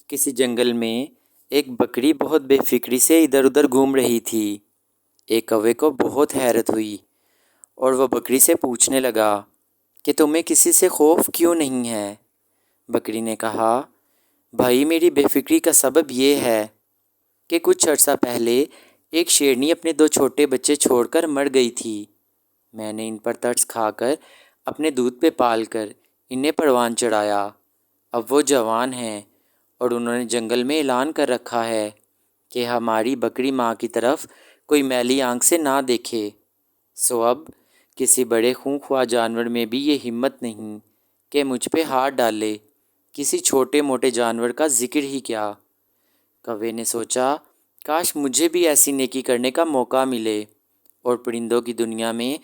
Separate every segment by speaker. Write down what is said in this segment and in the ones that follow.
Speaker 1: کسی جنگل میں ایک بکری بہت بے فکری سے ادھر ادھر گھوم رہی تھی۔ ایک کوے کو بہت حیرت ہوئی اور وہ بکری سے پوچھنے لگا کہ تمہیں کسی سے خوف کیوں نہیں ہے؟ بکری نے کہا، بھائی میری بے فکری کا سبب یہ ہے کہ کچھ عرصہ پہلے ایک شیرنی اپنے 2 چھوٹے بچے چھوڑ کر مر گئی تھی۔ میں نے ان پر ترس کھا کر اپنے دودھ پہ پال کر انہیں پروان چڑھایا۔ اب وہ جوان ہیں اور انہوں نے جنگل میں اعلان کر رکھا ہے کہ ہماری بکری ماں کی طرف کوئی میلی آنکھ سے نہ دیکھے۔ سو اب کسی بڑے خونخوار جانور میں بھی یہ ہمت نہیں کہ مجھ پہ ہاتھ ڈالے، کسی چھوٹے موٹے جانور کا ذکر ہی کیا۔ کوے نے سوچا، کاش مجھے بھی ایسی نیکی کرنے کا موقع ملے اور پرندوں کی دنیا میں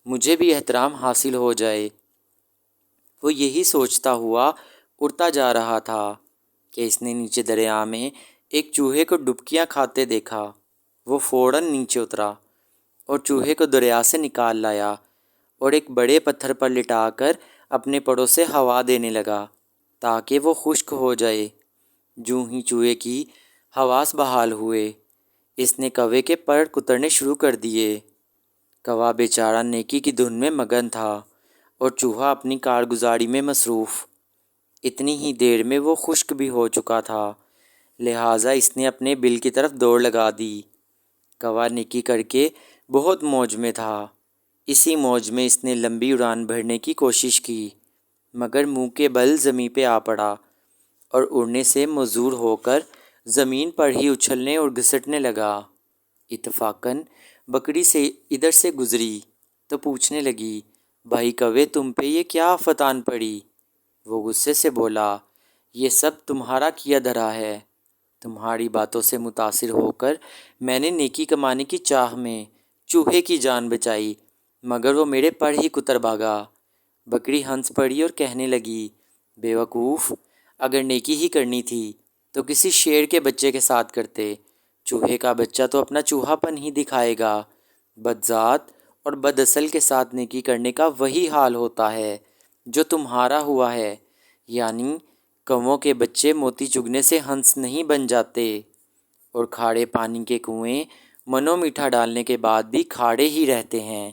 Speaker 1: مجھے بھی احترام حاصل ہو جائے۔ وہ یہی سوچتا ہوا اڑتا جا رہا تھا کہ اس نے نیچے دریا میں ایک چوہے کو ڈبکیاں کھاتے دیکھا۔ وہ فوراً نیچے اترا اور چوہے کو دریا سے نکال لایا اور ایک بڑے پتھر پر لٹا کر اپنے پروں سے ہوا دینے لگا تاکہ وہ خشک ہو جائے۔ جوں ہی چوہے کی حواس بحال ہوئے، اس نے کوے کے پر کترنے شروع کر دیے۔ کوا بیچارہ نیکی کی دھن میں مگن تھا اور چوہا اپنی کارگزاری میں مصروف۔ اتنی ہی دیر میں وہ خشک بھی ہو چکا تھا، لہٰذا اس نے اپنے بل کی طرف دوڑ لگا دی۔ کوا نیکی کر کے بہت موج میں تھا۔ اسی موج میں اس نے لمبی اڑان بھرنے کی کوشش کی، مگر منہ کے بل زمین پہ آ پڑا اور اڑنے سے معذور ہو کر زمین پر ہی اچھلنے اور گھسٹنے لگا۔ اتفاقاً بکری سے ادھر سے گزری تو پوچھنے لگی، بھائی کوے تم پہ یہ کیا آفت آن پڑی؟ وہ غصے سے بولا، یہ سب تمہارا کیا دھرا ہے۔ تمہاری باتوں سے متاثر ہو کر میں نے نیکی کمانے کی چاہ میں چوہے کی جان بچائی، مگر وہ میرے پر ہی کتر بھاگا۔ بکری ہنس پڑی اور کہنے لگی، بے وقوف، اگر نیکی ہی کرنی تھی تو کسی شیر کے بچے کے ساتھ کرتے۔ چوہے کا بچہ تو اپنا چوہا پن ہی دکھائے گا۔ بدذات اور بد اصل کے ساتھ نیکی کرنے کا وہی حال ہوتا ہے جو تمہارا ہوا ہے، یعنی کووں کے بچے موتی چگنے سے ہنس نہیں بن جاتے، اور کھارے پانی کے کنویں منو میٹھا ڈالنے کے بعد بھی کھارے ہی رہتے ہیں۔